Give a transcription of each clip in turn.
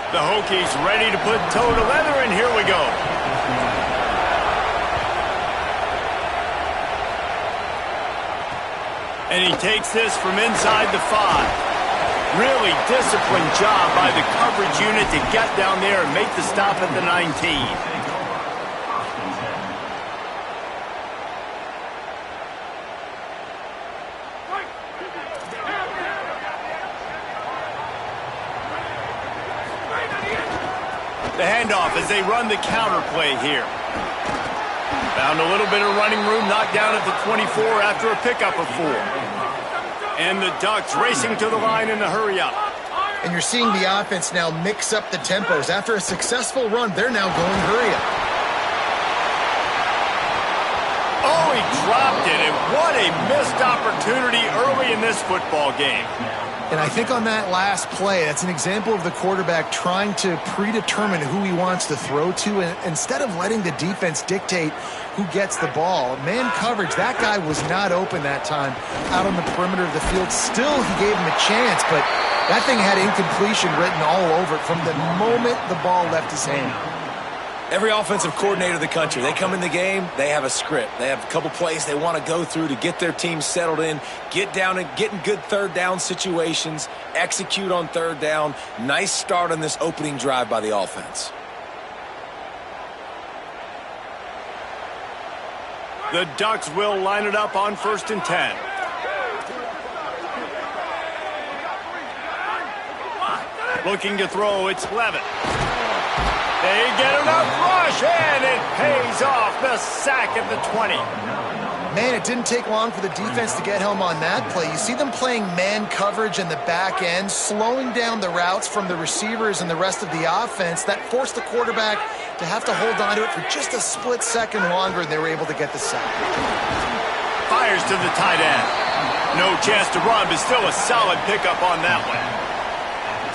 The Hokies ready to put toe to leather, and here we go. And he takes this from inside the 5. Really disciplined job by the coverage unit to get down there and make the stop at the 19. The handoff as they run the counter play here. Found a little bit of running room, knocked down at the 24 after a pickup of 4. And the Ducks racing to the line in a hurry up. And you're seeing the offense now mix up the tempos. After a successful run, they're now going hurry up. Oh, he dropped it, and what a missed opportunity early in this football game. And I think on that last play, that's an example of the quarterback trying to predetermine who he wants to throw to, and instead of letting the defense dictate who gets the ball. Man coverage, that guy was not open that time out on the perimeter of the field. Still, he gave him a chance, but that thing had incompletion written all over it from the moment the ball left his hand. Every offensive coordinator in the country, they come in the game, they have a script. They have a couple plays they want to go through to get their team settled in, get down and get in good third down situations, execute on third down. Nice start on this opening drive by the offense. The Ducks will line it up on 1st and 10. Looking to throw, it's Levitt. They get enough rush, and it pays off. The sack at the 20. Man, it didn't take long for the defense to get home on that play. You see them playing man coverage in the back end, slowing down the routes from the receivers and the rest of the offense. That forced the quarterback to have to hold on to it for just a split second longer, and they were able to get the sack. Fires to the tight end. No chance to run, but still a solid pickup on that one.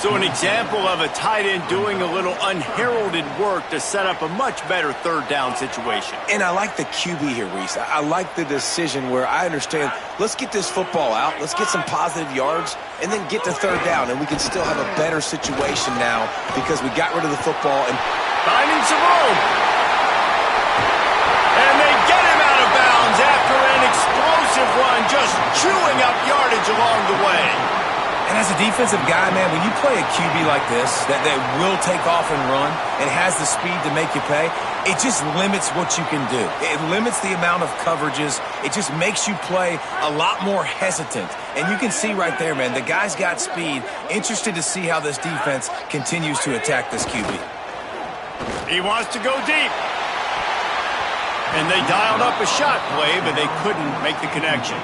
So an example of a tight end doing a little unheralded work to set up a much better third down situation. And I like the QB here, Reese. I like the decision where I understand, let's get this football out, let's get some positive yards, and then get to third down, and we can still have a better situation now because we got rid of the football and finding some room. And they get him out of bounds after an explosive run, just chewing up yardage along the way. And as a defensive guy, man, when you play a QB like this that will take off and run and has the speed to make you pay, it just limits what you can do. It limits the amount of coverages. It just makes you play a lot more hesitant. And you can see right there, man, the guy's got speed. Interested to see how this defense continues to attack this QB. He wants to go deep. And they dialed up a shot play, but they couldn't make the connection.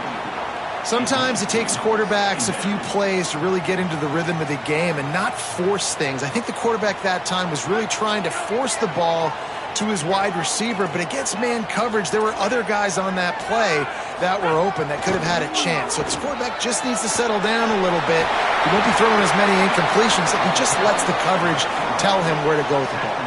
Sometimes it takes quarterbacks a few plays to really get into the rhythm of the game and not force things. I think the quarterback that time was really trying to force the ball to his wide receiver, but against man coverage, there were other guys on that play that were open that could have had a chance. So this quarterback just needs to settle down a little bit. He won't be throwing as many incompletions if he just lets the coverage tell him where to go with the ball.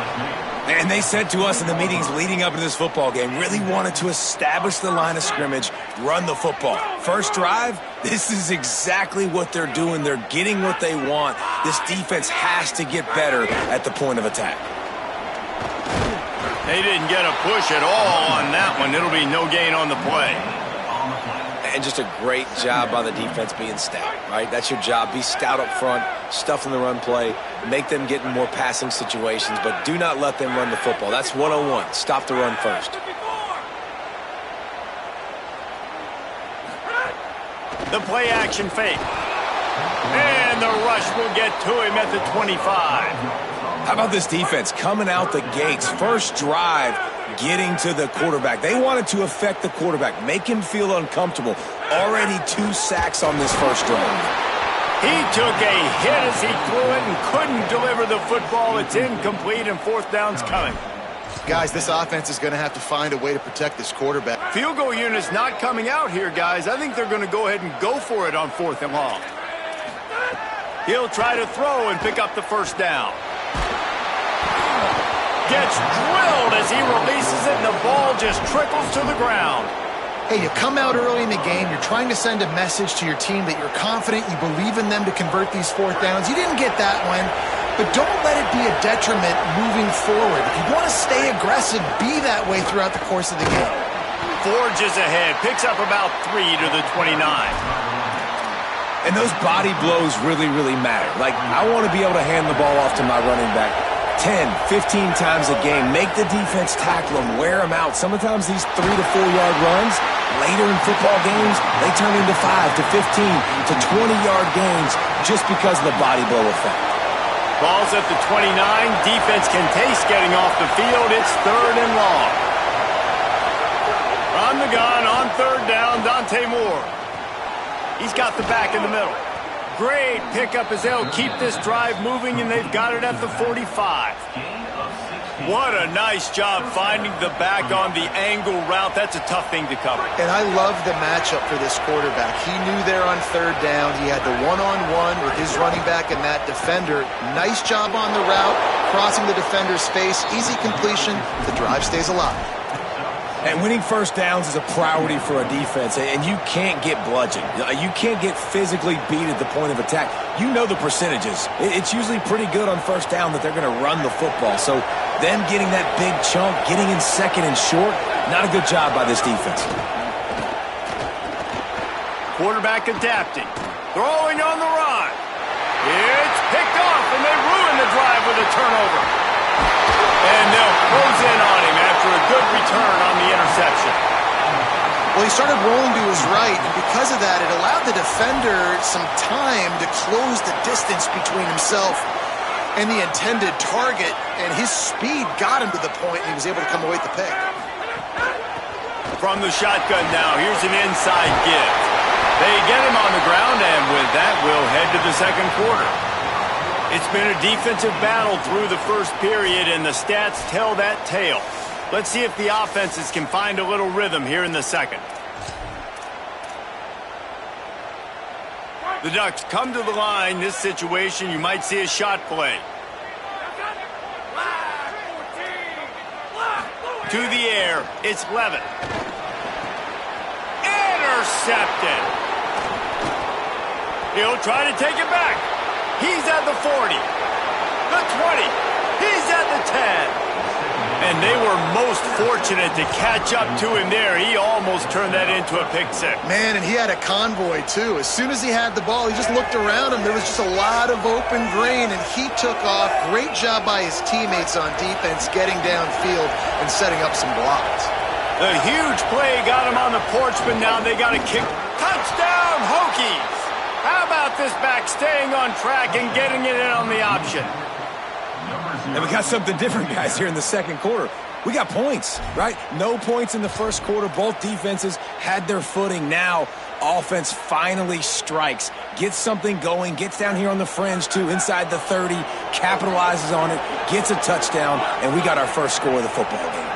And they said to us in the meetings leading up to this football game, really wanted to establish the line of scrimmage, run the football. First drive, this is exactly what they're doing. They're getting what they want. This defense has to get better at the point of attack. They didn't get a push at all on that one. It'll be no gain on the play. And just a great job by the defense being stout, right? That's your job. Be stout up front, stuff in the run play, make them get in more passing situations, but do not let them run the football. That's 101. Stop the run first. The play action fake. And the rush will get to him at the 25. How about this defense coming out the gates? First drive, getting to the quarterback. They wanted to affect the quarterback, make him feel uncomfortable. Already 2 sacks on this first drive. He took a hit as he threw it and couldn't deliver the football. It's incomplete and 4th down's coming. Guys, this offense is going to have to find a way to protect this quarterback. Field goal unit's not coming out here, guys. I think they're going to go ahead and go for it on 4th and long. He'll try to throw and pick up the 1st down. Gets drilled as he releases it, and the ball just trickles to the ground. Hey, you come out early in the game, you're trying to send a message to your team that you're confident, you believe in them to convert these 4th downs. You didn't get that one. but don't let it be a detriment moving forward. If you want to stay aggressive, be that way throughout the course of the game. Forges ahead, picks up about 3 to the 29. And those body blows really, really matter. Like, I want to be able to hand the ball off to my running back 10, 15 times a game. Make the defense tackle them, wear them out. Sometimes these 3 to 4 yard runs, later in football games, they turn into 5 to 15 to 20-yard gains just because of the body blow effect. Ball's at the 29. Defense can taste getting off the field. It's 3rd and long. On the gun, on 3rd down, Dante Moore. He's got the back in the middle. Great pickup as they'll keep this drive moving, and they've got it at the 45. What a nice job finding the back on the angle route. That's a tough thing to cover. And I love the matchup for this quarterback. He knew there on 3rd down. He had the one-on-one with his running back and that defender. Nice job on the route, crossing the defender's face. Easy completion. The drive stays alive. And winning first downs is a priority for a defense, and you can't get bludgeoned. You can't get physically beat at the point of attack. You know the percentages. It's usually pretty good on first down that they're going to run the football. So them getting that big chunk, getting in 2nd and short, not a good job by this defense. Quarterback adapting. Throwing on the run. It's picked off, and they ruin the drive with a turnover. And they'll close in on him after a good return on the interception. Well, he started rolling to his right, and because of that, it allowed the defender some time to close the distance between himself and the intended target, and his speed got him to the point, and he was able to come away with the pick. From the shotgun now, here's an inside give. They get him on the ground, and with that, we'll head to the 2nd quarter. It's been a defensive battle through the first period, and the stats tell that tale. Let's see if the offenses can find a little rhythm here in the 2nd. The Ducks come to the line. This situation, you might see a shot play. To the air, it's Levin. Intercepted. He'll try to take it back. He's at the 40, the 20, he's at the 10. And they were most fortunate to catch up to him there. He almost turned that into a pick 6. Man, and he had a convoy, too. As soon as he had the ball, he just looked around him. There was just a lot of open green, and he took off. Great job by his teammates on defense, getting downfield and setting up some blocks. The huge play got him on the porch, but now they got to kick. Touchdown, Hokies! How about this back staying on track and getting it in on the option? And we got something different, guys, here in the 2nd quarter. We got points, right? No points in the 1st quarter. Both defenses had their footing. Now, offense finally strikes, gets something going, gets down here on the fringe, too, inside the 30, capitalizes on it, gets a touchdown, and we got our first score of the football game.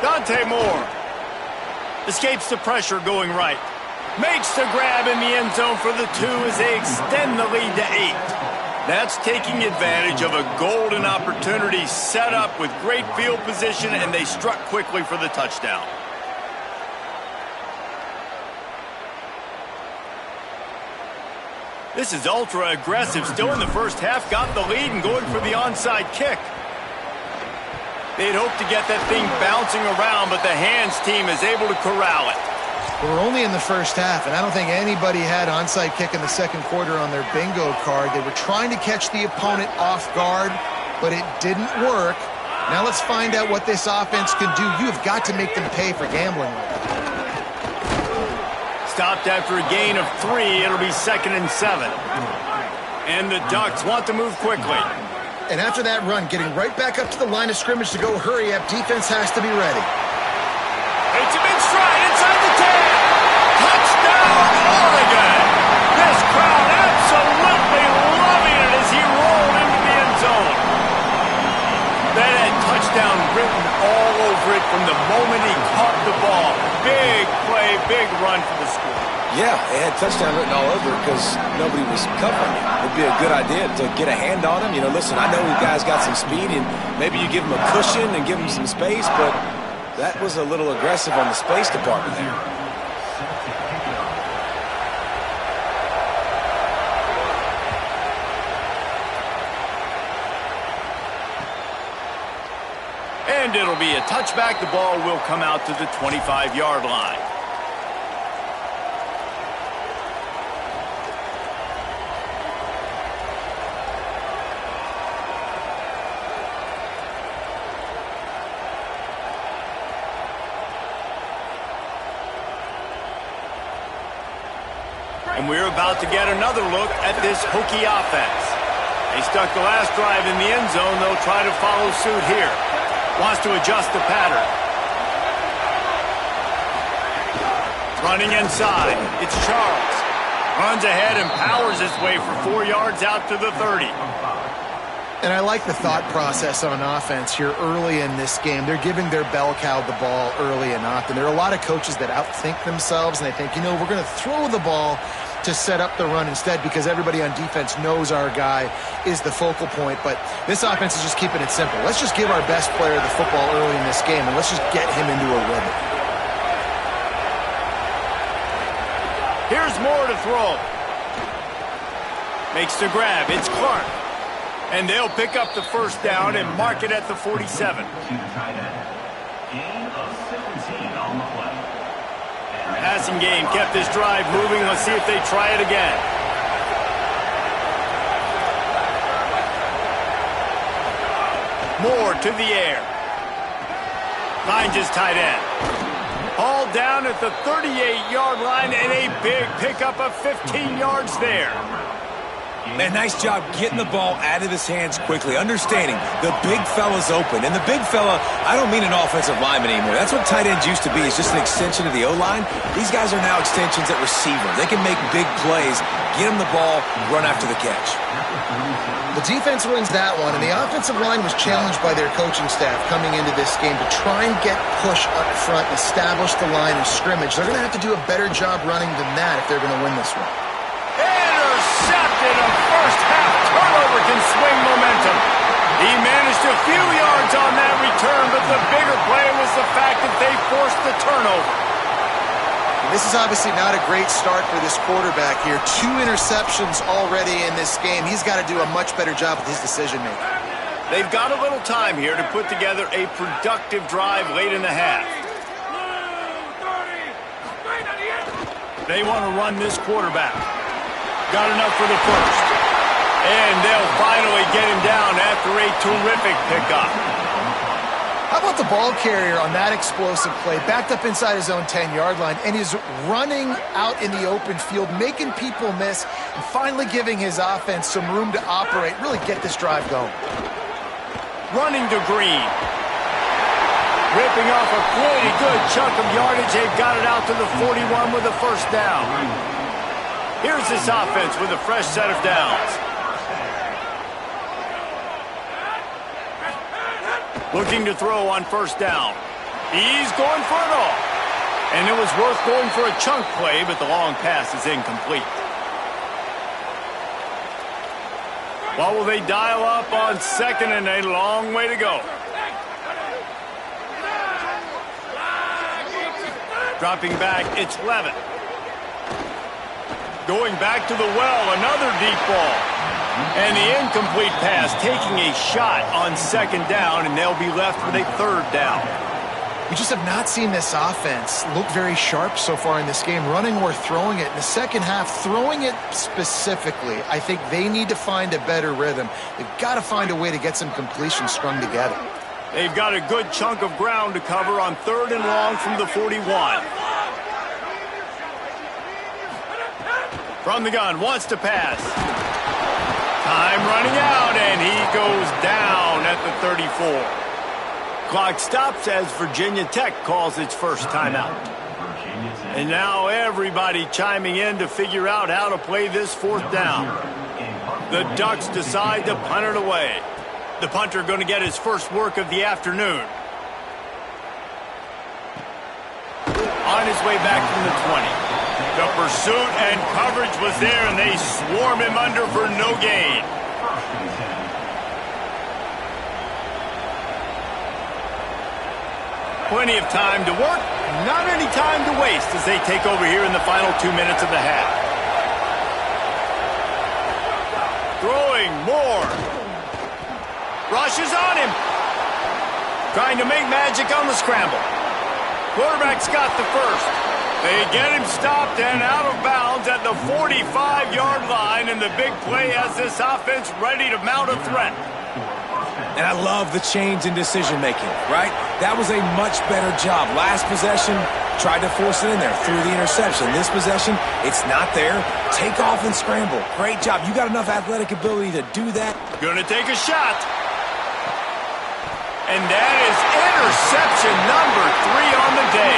Dante Moore escapes the pressure going right. Makes the grab in the end zone for the 2 as they extend the lead to 8. That's taking advantage of a golden opportunity set up with great field position, and they struck quickly for the touchdown. This is ultra aggressive. Still in the first half, got the lead and going for the onside kick. They'd hoped to get that thing bouncing around, but the hands team is able to corral it. We're only in the first half, and I don't think anybody had onside kick in the 2nd quarter on their bingo card. They were trying to catch the opponent off guard, but it didn't work. Now let's find out what this offense can do. You have got to make them pay for gambling. Stopped after a gain of 3. It'll be 2nd and 7. And the Ducks want to move quickly. And after that run, getting right back up to the line of scrimmage to go hurry up, defense has to be ready. It's a big stride inside the 10. Touchdown, Oregon. This crowd absolutely loving it as he rolled into the end zone. That had touchdown written all over it from the moment he caught the ball. Big play, big run for the score. Yeah, it had touchdown written all over it because nobody was covering it. It'd be a good idea to get a hand on him. You know, listen, I know you guys got some speed, and maybe you give him a cushion and give him some space, but that was a little aggressive on the space department there. And it'll be a touchback. The ball will come out to the 25-yard line. And we're about to get another look at this Hokie offense. They stuck the last drive in the end zone. They'll try to follow suit here. Wants to adjust the pattern. Running inside. It's Charles. Runs ahead and powers his way for 4 yards out to the 30. And I like the thought process on offense here early in this game. They're giving their bell cow the ball early and often. There are a lot of coaches that outthink themselves, and they think, we're going to throw the ball to set up the run instead because everybody on defense knows our guy is the focal point. But this offense is just keeping it simple. Let's just give our best player the football early in this game, and let's just get him into a rhythm. Here's Moore to throw. Makes the grab. It's Clark. And they'll pick up the first down and mark it at the 47. Passing game kept this drive moving. Let's see if they try it again. Moore to the air. Finds his tight end. Hauled down at the 38-yard line and a big pickup of 15 yards there. Man, nice job getting the ball out of his hands quickly, understanding the big fella's open. And the big fella, I don't mean an offensive lineman anymore. That's what tight ends used to be. It's just an extension of the O-line. These guys are now extensions at receiver. They can make big plays, get him the ball, run after the catch. The defense wins that one, and the offensive line was challenged by their coaching staff coming into this game to try and get push up front and establish the line of scrimmage. They're going to have to do a better job running than that if they're going to win this one. Intercepted. A first-half turnover can swing momentum. He managed a few yards on that return, but the bigger play was the fact that they forced the turnover. This is obviously not a great start for this quarterback here. 2 interceptions already in this game. He's got to do a much better job with his decision-making. They've got a little time here to put together a productive drive late in the half. They want to run this quarterback. Got enough for the first. And they'll finally get him down after a terrific pickup. How about the ball carrier on that explosive play? Backed up inside his own 10-yard line and is running out in the open field, making people miss, and finally giving his offense some room to operate, really get this drive going. Running to Green. Ripping off a pretty good chunk of yardage. They've got it out to the 41 with a first down. Here's this offense with a fresh set of downs. Looking to throw on first down. He's going for it all. And it was worth going for a chunk play, but the long pass is incomplete. What will they dial up on second and a long way to go? Dropping back, it's Levitt. Going back to the well, another deep ball. And the incomplete pass, taking a shot on second down, and they'll be left with a third down. We just have not seen this offense look very sharp so far in this game, running or throwing it. In the second half, throwing it specifically, I think they need to find a better rhythm. They've got to find a way to get some completions strung together. They've got a good chunk of ground to cover on third and long from the 41. From the gun, wants to pass. Time running out, and he goes down at the 34. Clock stops as Virginia Tech calls its first timeout. And now everybody chiming in to figure out how to play this fourth down. The Ducks decide to punt it away. The punter going to get his first work of the afternoon. On his way back from the 20. The pursuit and coverage was there, and they swarm him under for no gain. Plenty of time to work, not any time to waste as they take over here in the final 2 minutes of the half. Throwing more. Rushes on him. Trying to make magic on the scramble. Quarterback's got the first. They get him stopped and out of bounds at the 45-yard line, and the big play has this offense ready to mount a threat. And I love the change in decision-making, right? That was a much better job. Last possession, tried to force it in there, threw the interception. This possession, it's not there. Take off and scramble. Great job. You got enough athletic ability to do that. Gonna take a shot. And that is interception number 3 on the day.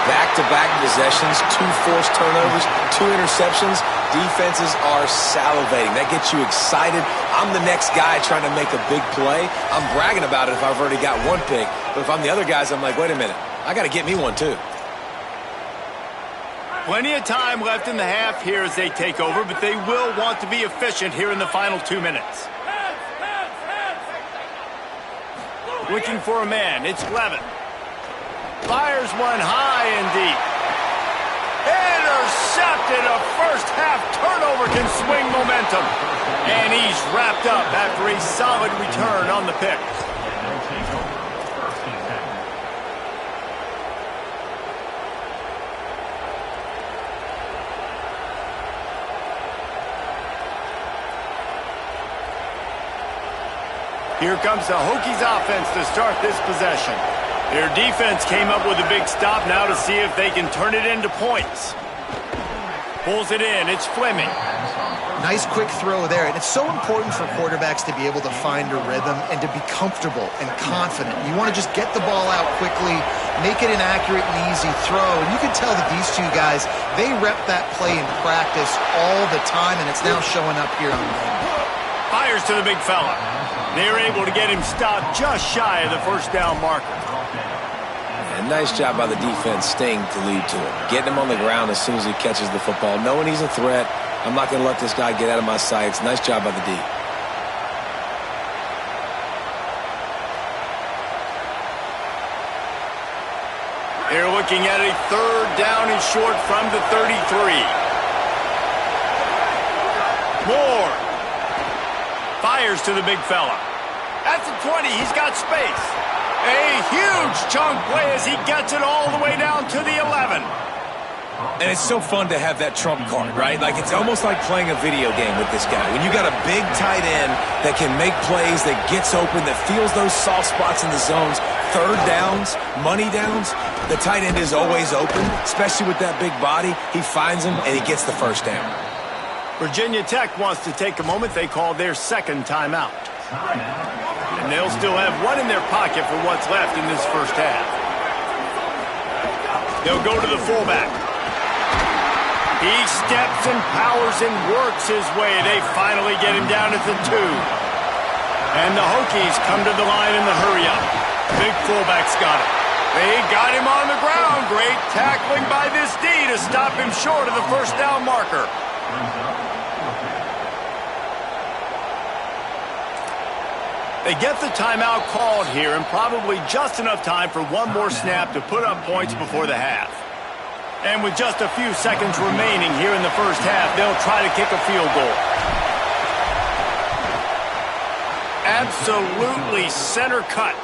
Back-to-back possessions, 2 forced turnovers, 2 interceptions. Defenses are salivating. That gets you excited. I'm the next guy trying to make a big play. I'm bragging about it if I've already got 1 pick. But if I'm the other guys, I'm like, wait a minute. I got to get me one too. Plenty of time left in the half here as they take over, but they will want to be efficient here in the final 2 minutes. Looking for a man. It's Levin. Fires one high and deep. Intercepted. A first-half turnover can swing momentum. And he's wrapped up after a solid return on the pick. Here comes the Hokies offense to start this possession. Their defense came up with a big stop now to see if they can turn it into points. Pulls it in. It's Fleming. Nice quick throw there. And it's so important for quarterbacks to be able to find a rhythm and to be comfortable and confident. You want to just get the ball out quickly, make it an accurate and easy throw. And you can tell that these two guys, they rep that play in practice all the time, and it's now showing up here on game. Fires to the big fella. They're able to get him stopped just shy of the first down marker. And nice job by the defense staying to lead to him. Getting him on the ground as soon as he catches the football. Knowing he's a threat. I'm not going to let this guy get out of my sights. Nice job by the D. They're looking at a 3rd down and short from the 33. Moore. Fires to the big fella. That's the 20. He's got space. A huge chunk play as he gets it all the way down to the 11. And it's so fun to have that trump card, right? Like, it's almost like playing a video game with this guy. When you got a big tight end that can make plays, that gets open, that feels those soft spots in the zones, 3rd downs, money downs, the tight end is always open, especially with that big body. He finds him, and he gets the first down. Virginia Tech wants to take a moment. They call their 2nd timeout. And they'll still have 1 in their pocket for what's left in this first half. They'll go to the fullback. He steps and powers and works his way. They finally get him down at the 2. And the Hokies come to the line in the hurry-up. Big fullback's got it. They got him on the ground. Great tackling by this D to stop him short of the first down marker. They get the timeout called here, and probably just enough time for 1 more snap to put up points before the half. And with just a few seconds remaining here in the first half, they'll try to kick a field goal. Absolutely center cut.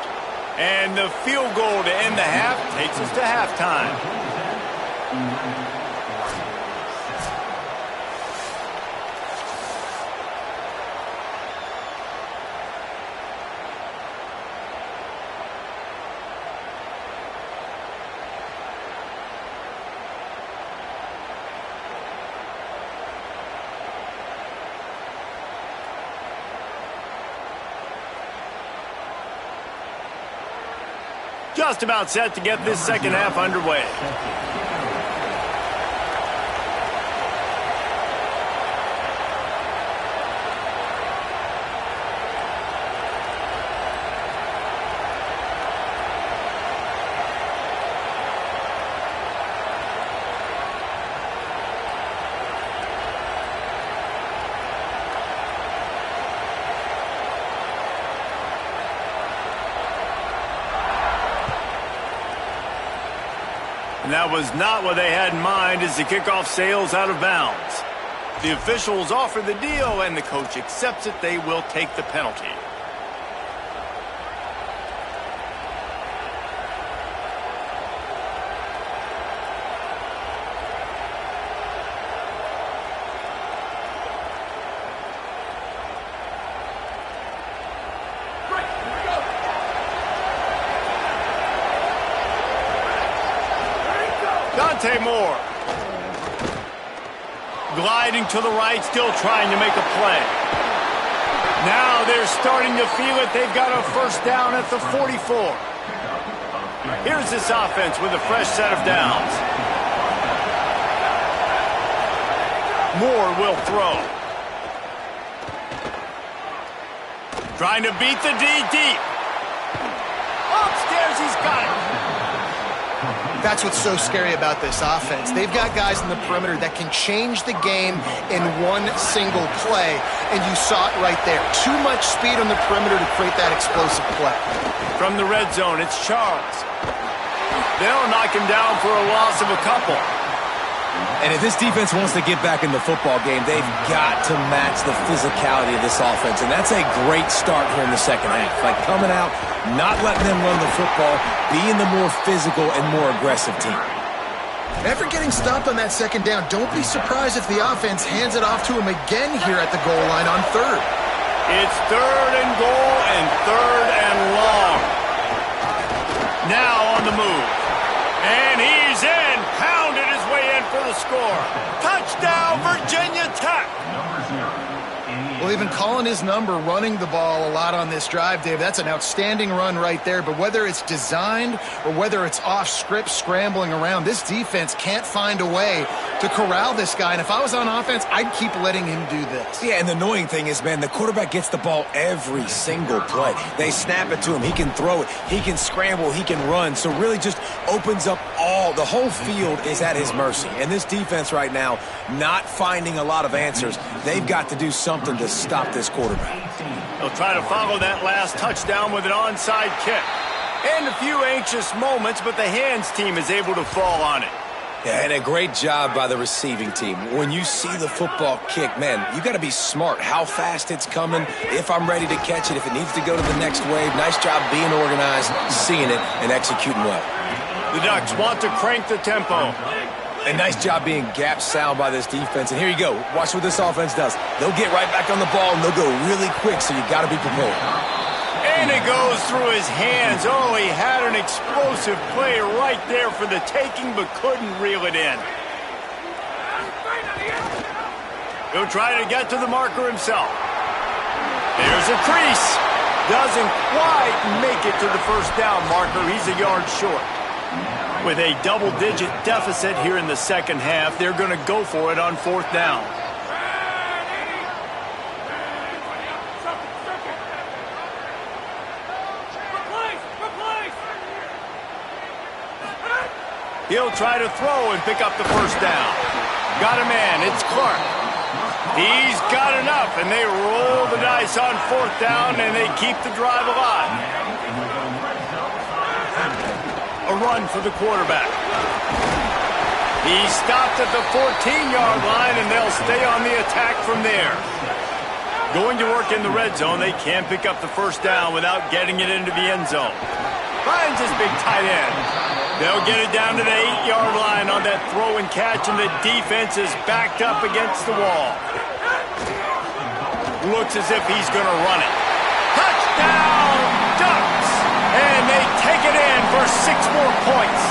And the field goal to end the half takes us to halftime. Just about set to get this second half underway. And that was not what they had in mind as the kickoff sails out of bounds. The officials offer the deal, and the coach accepts it. They will take the penalty. Moore. Gliding to the right, still trying to make a play. Now they're starting to feel it. They've got a first down at the 44. Here's this offense with a fresh set of downs. Moore will throw. Trying to beat the D deep. Upstairs, he's got it. That's what's so scary about this offense. They've got guys in the perimeter that can change the game in one single play, and you saw it right there. Too much speed on the perimeter to create that explosive play. From the red zone, it's Charles. They'll knock him down for a loss of a couple. And if this defense wants to get back in the football game, they've got to match the physicality of this offense. And that's a great start here in the second half. Like coming out, not letting them run the football, being the more physical and more aggressive team. After getting stopped on that second down, don't be surprised if the offense hands it off to him again here at the goal line on third. It's third and goal and third and long. Now on the move. And he's in. Pounded his way in for the score. Touchdown, Virginia Tech. Well, even calling his number, running the ball a lot on this drive, Dave, that's an outstanding run right there. But whether it's designed or whether it's off script scrambling around, this defense can't find a way to corral this guy. And if I was on offense, I'd keep letting him do this. Yeah, and the annoying thing is, man, the quarterback gets the ball every single play. They snap it to him. He can throw it. He can scramble. He can run. So really just opens up the whole field is at his mercy. And this defense right now, not finding a lot of answers. They've got to do something to stop this quarterback. They'll try to follow that last touchdown with an onside kick. And a few anxious moments, but the hands team is able to fall on it. Yeah, and a great job by the receiving team. When you see the football kick, man, you got to be smart. How fast it's coming, if I'm ready to catch it, if it needs to go to the next wave. Nice job being organized, seeing it, and executing well. The Ducks want to crank the tempo. A nice job being gap sound by this defense. And here you go. Watch what this offense does. They'll get right back on the ball, and they'll go really quick, so you got to be prepared. And it goes through his hands. Oh, he had an explosive play right there for the taking, but couldn't reel it in. He'll try to get to the marker himself. There's a crease. Doesn't quite make it to the first down marker. He's a yard short. With a double-digit deficit here in the second half, they're going to go for it on fourth down. He'll try to throw and pick up the first down. Got a man. It's Clark. He's got enough, and they roll the dice on fourth down, and they keep the drive alive. A run for the quarterback. He's stopped at the 14-yard line, and they'll stay on the attack from there. Going to work in the red zone, they can't pick up the first down without getting it into the end zone. Finds his big tight end. They'll get it down to the 8-yard line on that throw and catch, and the defense is backed up against the wall. Looks as if he's going to run it. Touchdown, Ducks! And they take it in for 6 more points.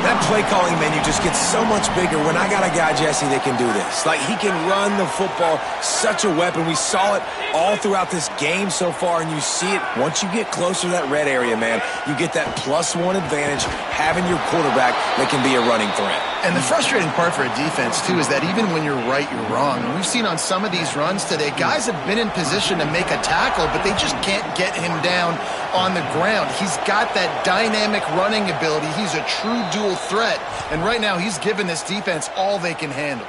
That play calling menu just gets so much bigger when I got a guy, Jesse, that can do this. Like, he can run the football, such a weapon. We saw it all throughout this game so far, and you see it once you get closer to that red area, man. You get that +1 advantage having your quarterback that can be a running threat. And the frustrating part for a defense, too, is that even when you're right, you're wrong. And we've seen on some of these runs today, guys have been in position to make a tackle, but they just can't get him down on the ground. He's got that dynamic running ability. He's a true dual threat. And right now, he's given this defense all they can handle.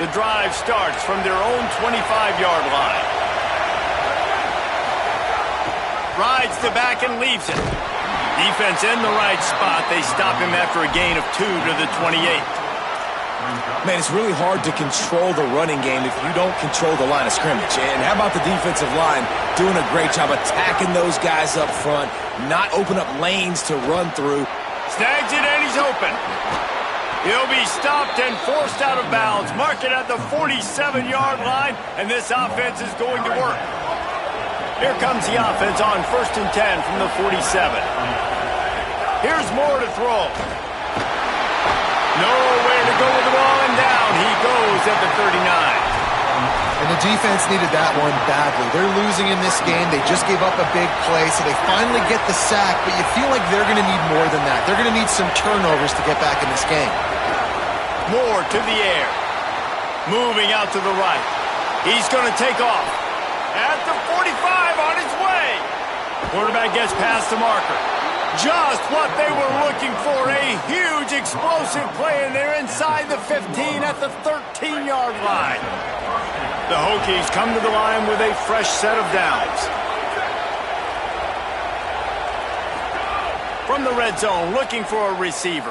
The drive starts from their own 25-yard line. Rides the back and leaves it. Defense in the right spot. They stop him after a gain of 2 to the 28. Man, it's really hard to control the running game if you don't control the line of scrimmage. And how about the defensive line doing a great job attacking those guys up front, not open up lanes to run through. Snags it and he's open. He'll be stopped and forced out of bounds. Mark it at the 47-yard line, and this offense is going to work. Here comes the offense on 1st and 10 from the 47. Here's Moore to throw. Nowhere to go with the ball, and down he goes at the 39. And the defense needed that one badly. They're losing in this game. They just gave up a big play, so they finally get the sack, but you feel like they're going to need more than that. They're going to need some turnovers to get back in this game. Moore to the air. Moving out to the right. He's going to take off. At the 45 on his way. Quarterback gets past the marker. Just what they were looking for. A huge explosive play, and they're inside the 15 at the 13-yard line. The Hokies come to the line with a fresh set of downs. From the red zone, looking for a receiver.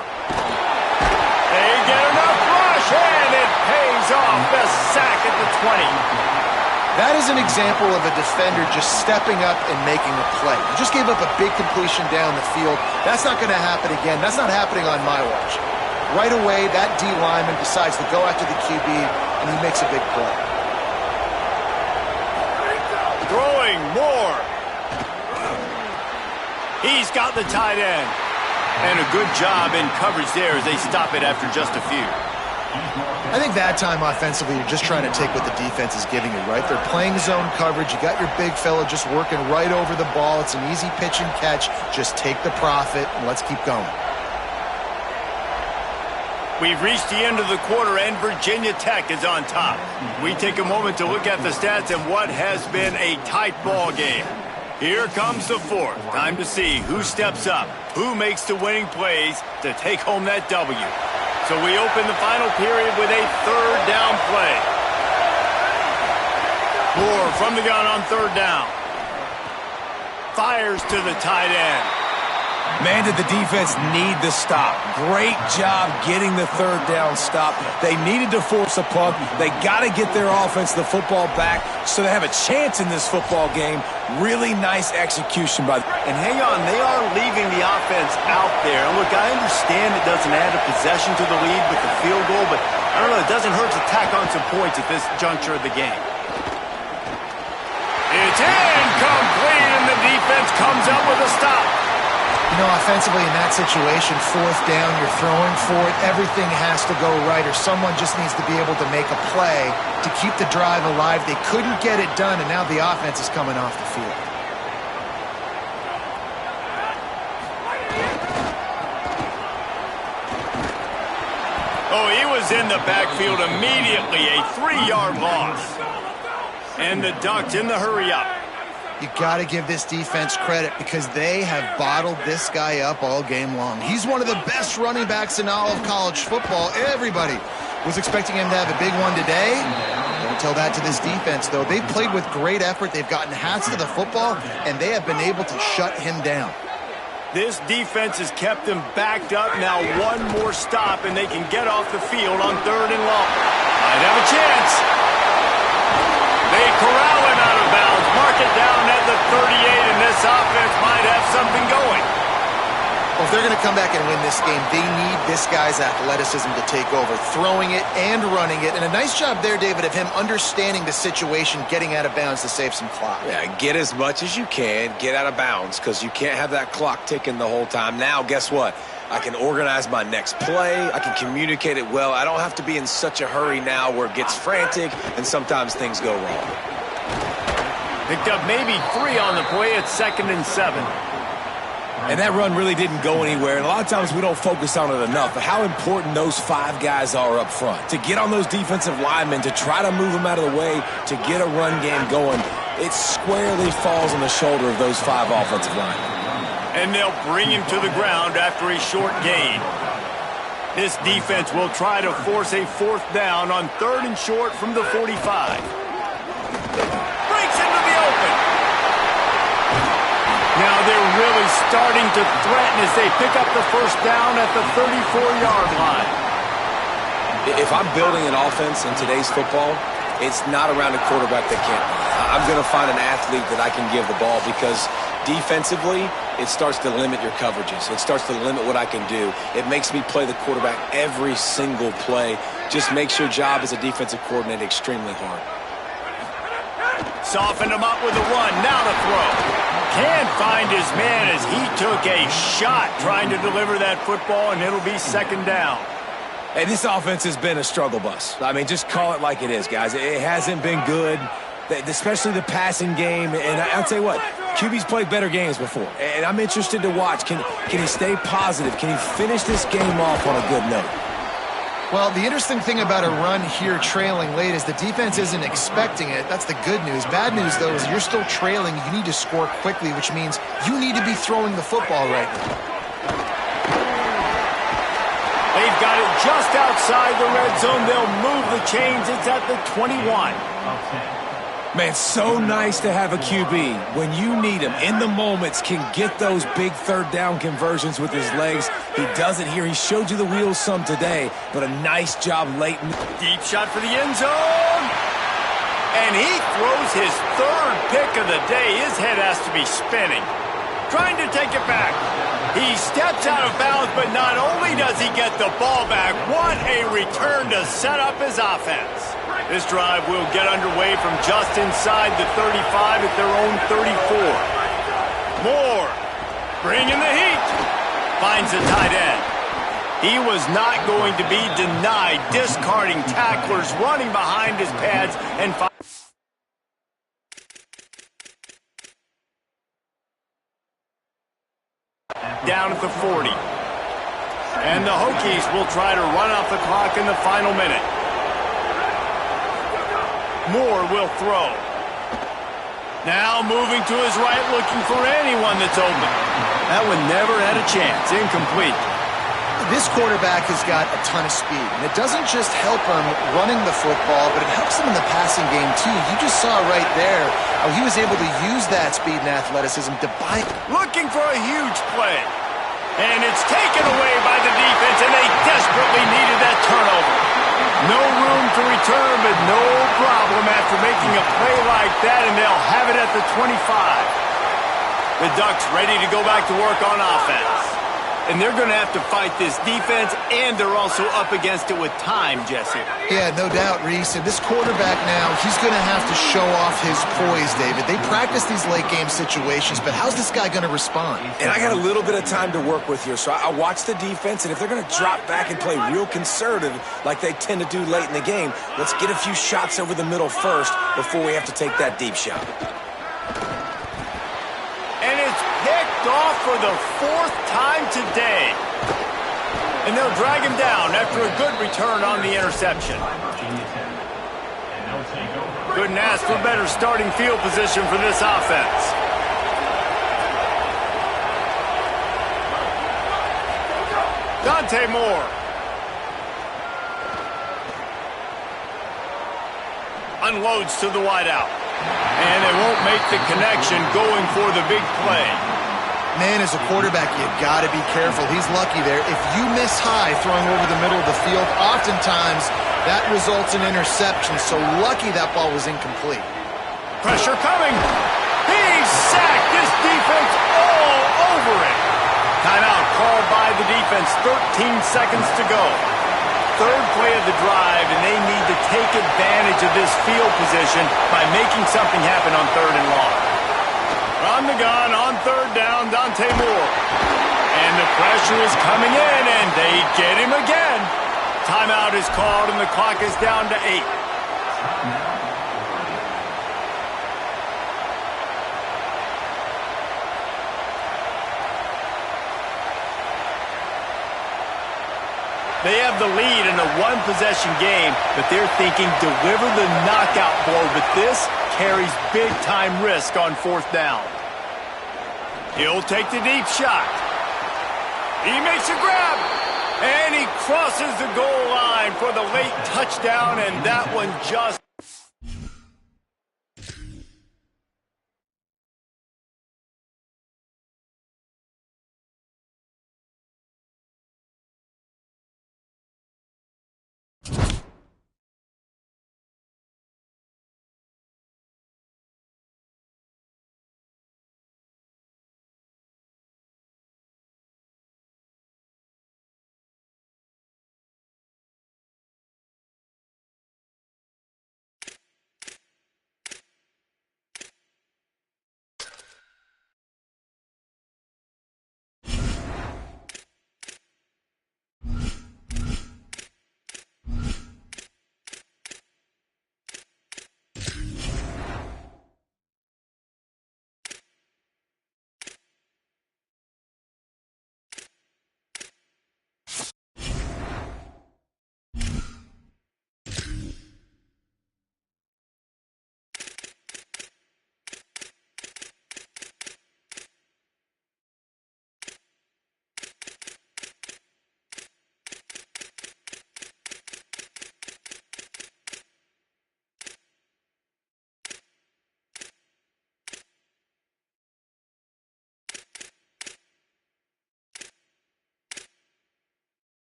They get enough rush, and it pays off. The sack at the 20. That is an example of a defender just stepping up and making a play. You just gave up a big completion down the field. That's not going to happen again. That's not happening on my watch. Right away, that D lineman decides to go after the QB, and he makes a big play. Throwing Moore. He's got the tight end. And a good job in coverage there as they stop it after just a few. I think that time offensively, you're just trying to take what the defense is giving you, right? They're playing zone coverage. You got your big fella just working right over the ball. It's an easy pitch and catch. Just take the profit, and let's keep going. We've reached the end of the quarter, and Virginia Tech is on top. We take a moment to look at the stats and what has been a tight ball game. Here comes the fourth. Time to see who steps up, who makes the winning plays to take home that W. So we open the final period with a third down play. Moore from the gun on third down. Fires to the tight end. Man, did the defense need the stop. Great job getting the third down stop. They needed to force a punt. They got to get their offense the football back so they have a chance in this football game. Really nice execution by them. And hang on, they are leaving the offense out there. And look, I understand it doesn't add a possession to the lead with the field goal, but I don't know, it doesn't hurt to tack on some points at this juncture of the game. It's incomplete, and the defense comes up with a stop. You know, offensively in that situation, fourth down, you're throwing for it. Everything has to go right, or someone just needs to be able to make a play to keep the drive alive. They couldn't get it done, and now the offense is coming off the field. Oh, he was in the backfield immediately, a 3-yard loss. And the Ducks in the hurry-up. You got to give this defense credit because they have bottled this guy up all game long. He's one of the best running backs in all of college football. Everybody was expecting him to have a big one today. Don't tell that to this defense, though. They've played with great effort. They've gotten hats to the football, and they have been able to shut him down. This defense has kept them backed up. Now one more stop, and they can get off the field on third and long. Might have a chance. They corral him out of bounds. Mark it down at the 38, and this offense might have something going. Well, if they're going to come back and win this game, they need this guy's athleticism to take over, throwing it and running it. And a nice job there, David, of him understanding the situation, getting out of bounds to save some clock. Yeah, get as much as you can, get out of bounds, because you can't have that clock ticking the whole time. Now, guess what? I can organize my next play. I can communicate it well. I don't have to be in such a hurry now where it gets frantic and sometimes things go wrong. Picked up maybe 3 on the play at 2nd and 7. And that run really didn't go anywhere. And a lot of times we don't focus on it enough. But how important those 5 guys are up front. To get on those defensive linemen, to try to move them out of the way, to get a run game going, it squarely falls on the shoulder of those 5 offensive linemen. And they'll bring him to the ground after a short gain. This defense will try to force a 4th down on 3rd and short from the 45. Breaks into the open. Now they're really starting to threaten as they pick up the 1st down at the 34-yard line. If I'm building an offense in today's football, it's not around a quarterback that can't. I'm going to find an athlete that I can give the ball because defensively, it starts to limit your coverages. It starts to limit what I can do. It makes me play the quarterback every single play. Just makes your job as a defensive coordinator extremely hard. Softened him up with a run. Now to throw. Can't find his man as he took a shot trying to deliver that football, and it'll be second down. Hey, this offense has been a struggle bus. I mean, just call it like it is, guys. It hasn't been good, especially the passing game. And I'll tell you what, QB's played better games before, and I'm interested to watch. Can he stay positive? Can he finish this game off on a good note? Well, the interesting thing about a run here trailing late is the defense isn't expecting it. That's the good news. Bad news, though, is you're still trailing. You need to score quickly, which means you need to be throwing the football right now. They've got it just outside the red zone. They'll move the chains. It's at the 21. Man, so nice to have a QB when you need him in the moments, can get those big third down conversions with his legs. He does it here. He showed you the wheels some today, but a nice job late. Deep shot for the end zone. And he throws his third pick of the day. His head has to be spinning. Trying to take it back. He steps out of bounds, but not only does he get the ball back, what a return to set up his offense. This drive will get underway from just inside the 35 at their own 34. Moore, bringing the heat. Finds the tight end. He was not going to be denied, discarding tacklers, running behind his pads, and down at the 40. And the Hokies will try to run off the clock in the final minute. Moore will throw. Now moving to his right, looking for anyone that's open. That one never had a chance. Incomplete. This quarterback has got a ton of speed, and it doesn't just help him running the football, but it helps him in the passing game, too. You just saw right there how he was able to use that speed and athleticism to buy. Looking for a huge play. And it's taken away by the defense, and they desperately needed that turnover. No room to return, but no problem after making a play like that, and they'll have it at the 25. The Ducks ready to go back to work on offense. And they're going to have to fight this defense, and they're also up against it with time, Jesse. Yeah, no doubt, Reese. And this quarterback now, he's going to have to show off his poise, David. They practice these late-game situations, but how's this guy going to respond? And I got a little bit of time to work with here, so I watch the defense, and if they're going to drop back and play real conservative like they tend to do late in the game, let's get a few shots over the middle first before we have to take that deep shot. And it's picked off for the fourth time today. And they'll drag him down after a good return on the interception. Couldn't ask for better starting field position for this offense. Dante Moore. Unloads to the wideout. And they won't make the connection going for the big play. Man, as a quarterback, you got to be careful. He's lucky there. If you miss high throwing over the middle of the field, oftentimes that results in interception. So lucky that ball was incomplete. Pressure coming. He's sacked. This defense all over it. Timeout called by the defense. 13 seconds to go. Third play of the drive, and they need to take advantage of this field position by making something happen on third and long. On the gun, on third down, Dante Moore. And the pressure is coming in, and they get him again. Timeout is called, and the clock is down to 8. They have the lead in a one-possession game, but they're thinking deliver the knockout blow, but this carries big-time risk on fourth down. He'll take the deep shot. He makes a grab, and he crosses the goal line for the late touchdown, and that one just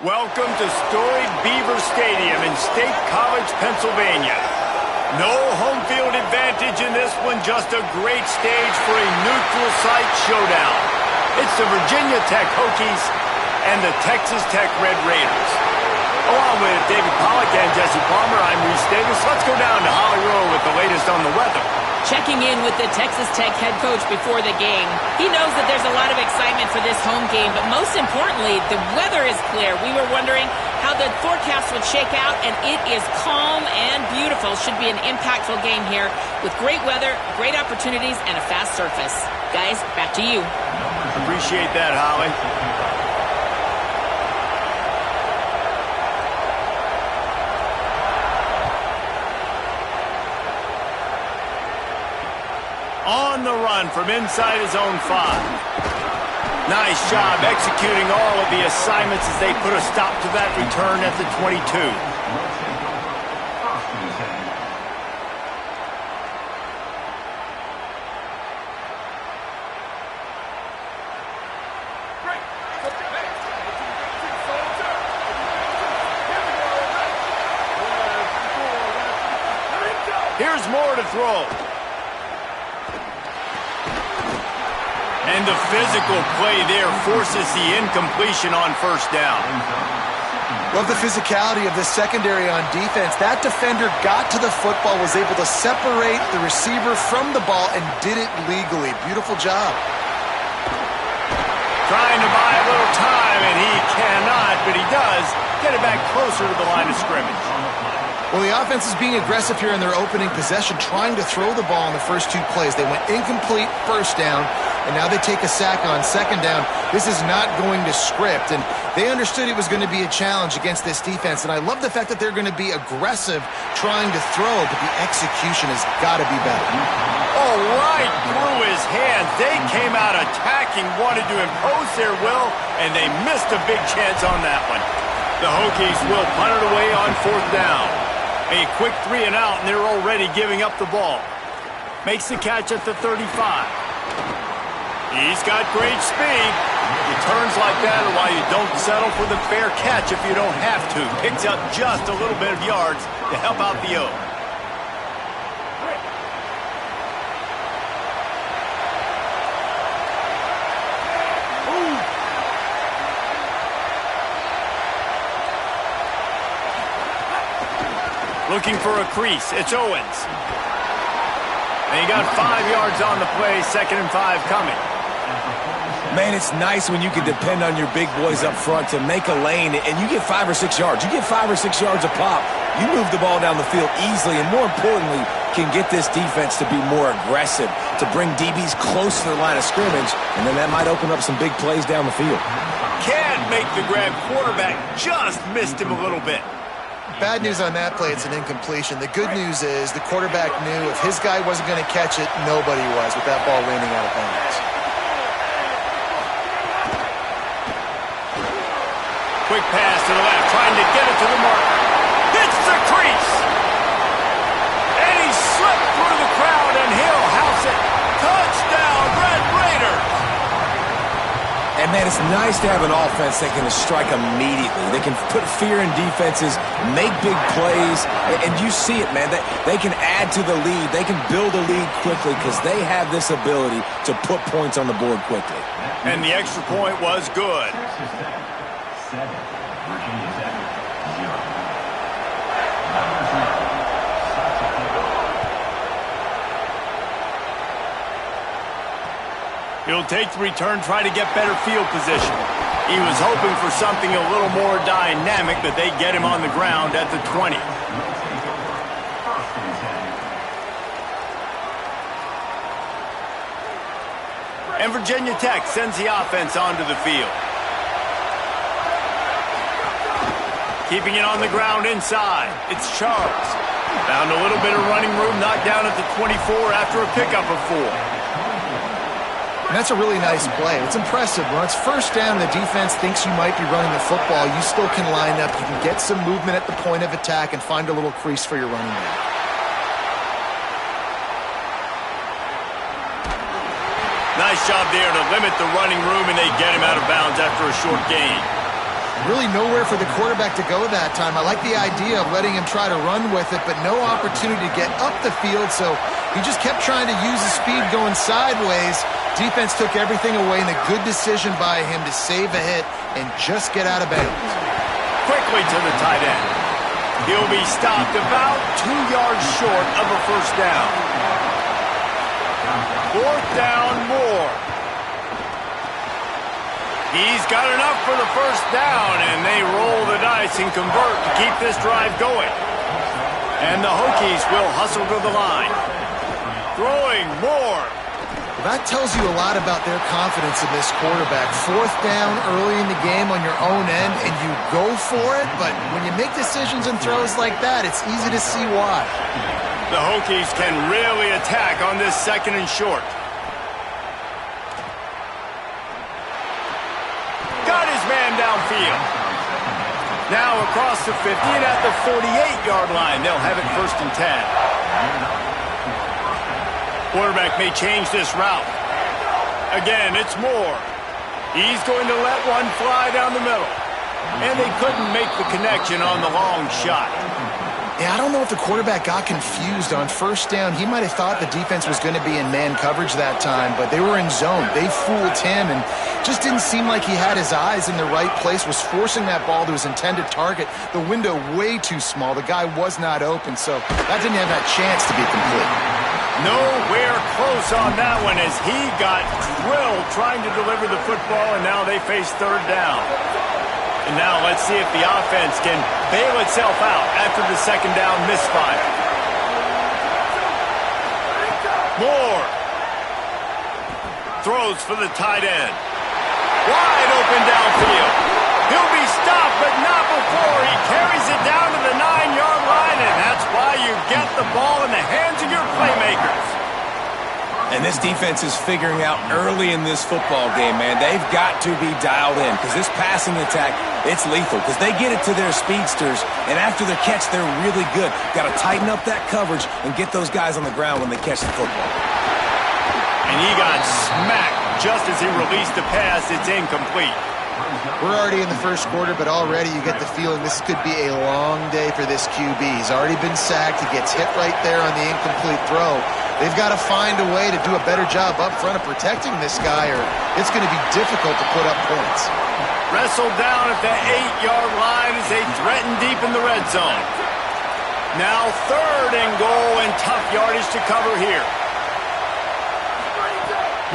Welcome to storied Beaver Stadium in State College, Pennsylvania. No home field advantage in this one, just a great stage for a neutral site showdown. It's the Virginia Tech Hokies and the Texas Tech Red Raiders. Along with David Pollack and Jesse Palmer, I'm Reese Davis. Let's go down to Holly Rowe with the latest on the weather. Checking in with the Texas Tech head coach before the game. He knows that there's a lot of excitement for this home game, but most importantly, the weather is clear. We were wondering how the forecast would shake out, and it is calm and beautiful. Should be an impactful game here with great weather, great opportunities, and a fast surface. Guys, back to you. Appreciate that, Holly. On the run from inside his own 5. Nice job executing all of the assignments as they put a stop to that return at the 22. Here's more to throw. And the physical play there forces the incompletion on first down. Love the physicality of the secondary on defense. That defender got to the football, was able to separate the receiver from the ball, and did it legally. Beautiful job. Trying to buy a little time, and he cannot, but he does get it back closer to the line of scrimmage. Well, the offense is being aggressive here in their opening possession, trying to throw the ball in the first 2 plays. They went incomplete first down, and now they take a sack on second down. This is not going to script, and they understood it was going to be a challenge against this defense, and I love the fact that they're going to be aggressive trying to throw, but the execution has got to be better. Oh, right through his hands. They came out attacking, wanted to impose their will, and they missed a big chance on that one. The Hokies will punt it away on fourth down. A quick 3 and out, and they're already giving up the ball. Makes the catch at the 35. He's got great speed. Returns like that are why you don't settle for the fair catch if you don't have to. Picks up just a little bit of yards to help out the O. Looking for a crease. It's Owens. And he got 5 yards on the play. 2nd and 5 coming. Man, it's nice when you can depend on your big boys up front to make a lane, and you get 5 or 6 yards. You get 5 or 6 yards a pop. You move the ball down the field easily, and more importantly, can get this defense to be more aggressive, to bring DBs close to the line of scrimmage, and then that might open up some big plays down the field. Can't make the grab. Quarterback just missed him a little bit. Bad news on that play, it's an incompletion. The good news is the quarterback knew if his guy wasn't going to catch it, nobody was with that ball landing out of bounds. Quick pass to the left, trying to get it to the marker. Hits the crease! And he slipped through the crowd, and he'll house it. Touchdown, Red Raiders! And, man, it's nice to have an offense that can strike immediately. They can put fear in defenses, make big plays, and you see it, man. They can add to the lead. They can build a lead quickly because they have this ability to put points on the board quickly. And the extra point was good. He'll take the return, try to get better field position. He was hoping for something a little more dynamic, but they get him on the ground at the 20. And Virginia Tech sends the offense onto the field. Keeping it on the ground inside. It's Charles. Found a little bit of running room, knocked down at the 24 after a pickup of 4. And that's a really nice play. It's impressive. When it's first down, the defense thinks you might be running the football. You still can line up. You can get some movement at the point of attack and find a little crease for your running back. Nice job there to limit the running room, and they get him out of bounds after a short gain. Really nowhere for the quarterback to go that time. I like the idea of letting him try to run with it, but no opportunity to get up the field, so he just kept trying to use his speed going sideways. Defense took everything away, and a good decision by him to save a hit and just get out of bounds. Quickly to the tight end. He'll be stopped about 2 yards short of a first down. Fourth down, Moore. He's got enough for the first down, and they roll the dice and convert to keep this drive going. And the Hokies will hustle to the line. Throwing Moore. That tells you a lot about their confidence in this quarterback. Fourth down early in the game on your own end, and you go for it, but when you make decisions and throws like that, it's easy to see why. The Hokies can really attack on this second and short. Got his man downfield. Now across the 50 and at the 48-yard line, they'll have it first and 10. Quarterback may change this route. Again, it's Moore. He's going to let one fly down the middle. And they couldn't make the connection on the long shot. Yeah, I don't know if the quarterback got confused on first down. He might have thought the defense was going to be in man coverage that time, but they were in zone. They fooled him and just didn't seem like he had his eyes in the right place, was forcing that ball to his intended target. The window way too small. The guy was not open, so that didn't have that chance to be complete. Nowhere close on that one as he got drilled trying to deliver the football, and now they face third down. And now let's see if the offense can bail itself out after the second down misfire. Moore throws for the tight end. Wide open downfield. He'll be stopped, but not before he carries it down to the 9-yard line, and that's why you get the ball in the hands of your playmakers. And this defense is figuring out early in this football game, man, they've got to be dialed in because this passing attack, it's lethal because they get it to their speedsters, and after their catch, they're really good. Got to tighten up that coverage and get those guys on the ground when they catch the football. And he got smacked just as he released the pass. It's incomplete. We're already in the first quarter, but already you get the feeling this could be a long day for this QB. He's already been sacked. He gets hit right there on the incomplete throw. They've got to find a way to do a better job up front of protecting this guy, or it's going to be difficult to put up points. Wrestled down at the 8-yard line as they threaten deep in the red zone. Now third and goal and tough yardage to cover here.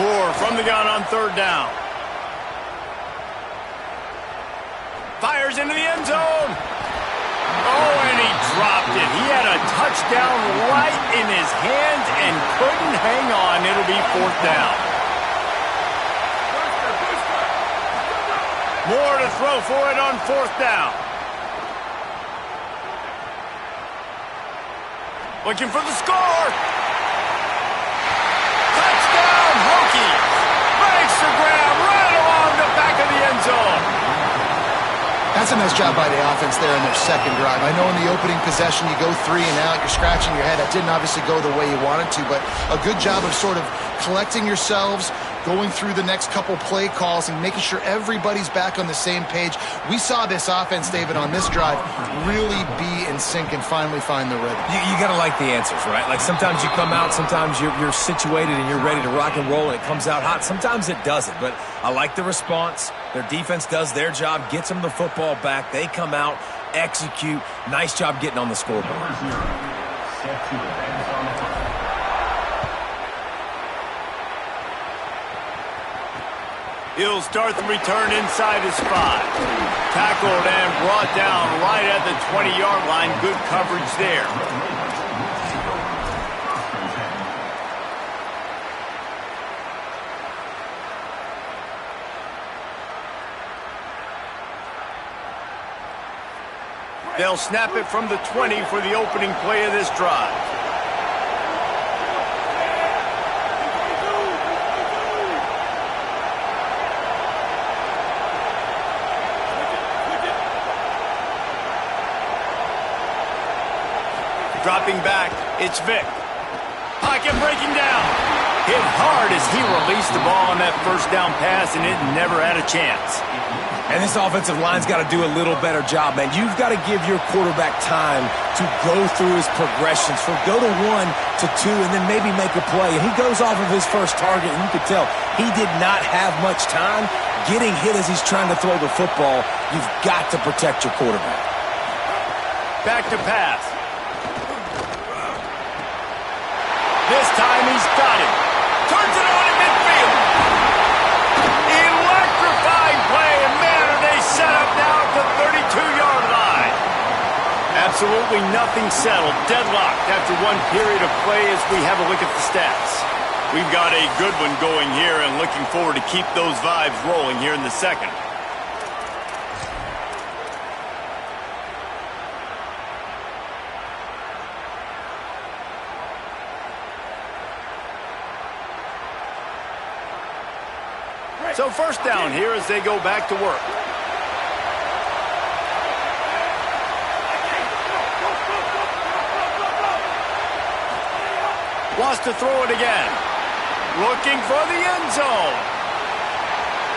Moore from the gun on third down. Fires into the end zone. Oh, and he dropped it. He had a touchdown right in his hands and couldn't hang on. It'll be fourth down. Moore to throw for it on fourth down. Looking for the score. Touchdown, Hokies. Makes the grab right along the back of the end zone. That's a nice job by the offense there in their second drive. I know in the opening possession you go 3 and out, you're scratching your head. That didn't obviously go the way you wanted to, but a good job of sort of collecting yourselves, going through the next couple play calls and making sure everybody's back on the same page. We saw this offense, David, on this drive really be in sync and finally find the rhythm. You got to like the answers, right? Like sometimes you come out, sometimes you're situated and you're ready to rock and roll and it comes out hot. Sometimes it doesn't, but I like the response. Their defense does their job, gets them the football back. They come out, execute. Nice job getting on the scoreboard. He'll start the return inside his 5. Tackled and brought down right at the 20-yard line. Good coverage there. They'll snap it from the 20 for the opening play of this drive. Dropping back, it's Vick. Pocket breaking down. Hit hard as he released the ball on that first down pass, and it never had a chance. And this offensive line's got to do a little better job, man. You've got to give your quarterback time to go through his progressions, from go to 1 to 2, and then maybe make a play. And he goes off of his first target, and you can tell he did not have much time getting hit as he's trying to throw the football. You've got to protect your quarterback. Back to pass. This time he's got him. Turns it on in midfield. Electrifying play, and man, are they set up now at the 32-yard line. Absolutely nothing settled. Deadlocked after one period of play as we have a look at the stats. We've got a good one going here and looking forward to keep those vibes rolling here in the second. So first down here as they go back to work. Wants to throw it again. Looking for the end zone.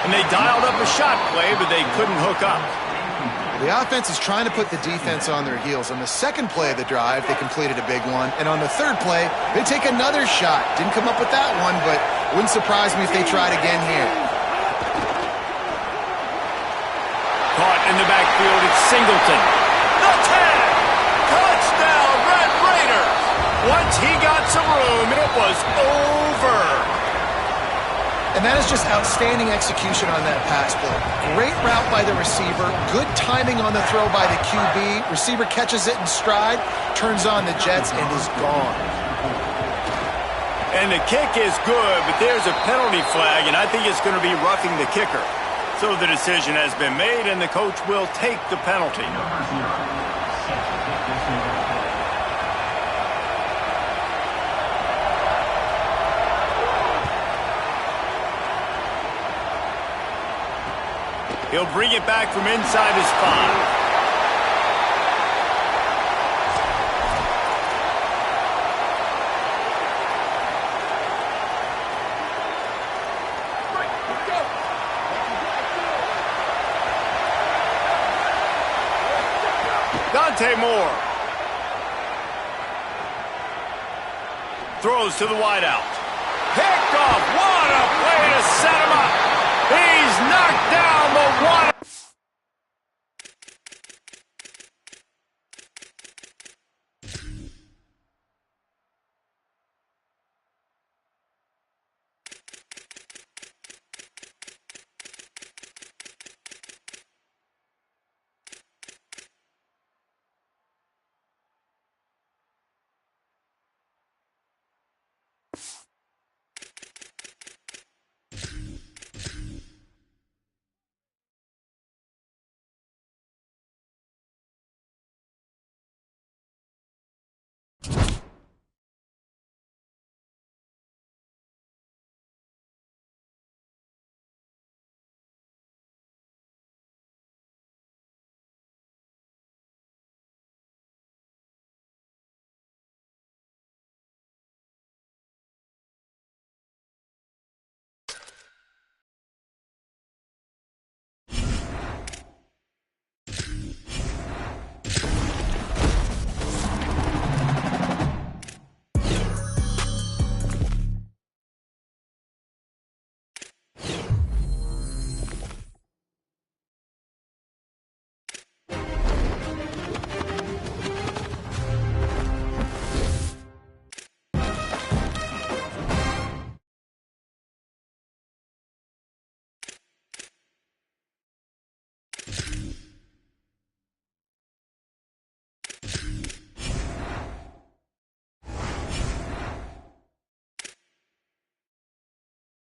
And they dialed up a shot play, but they couldn't hook up. The offense is trying to put the defense on their heels. On the second play of the drive, they completed a big one. And on the third play, they take another shot. Didn't come up with that one, but wouldn't surprise me if they tried again here. Caught in the backfield, it's Singleton. The tag! Touchdown, Red Raiders! Once he got some room, it was over. And that is just outstanding execution on that pass play. Great route by the receiver, good timing on the throw by the QB. Receiver catches it in stride, turns on the jets, and is gone. And the kick is good, but there's a penalty flag, and I think it's going to be roughing the kicker. So the decision has been made, and the coach will take the penalty. He'll bring it back from inside his 5. Moore throws to the wideout. Picked off. What a play to set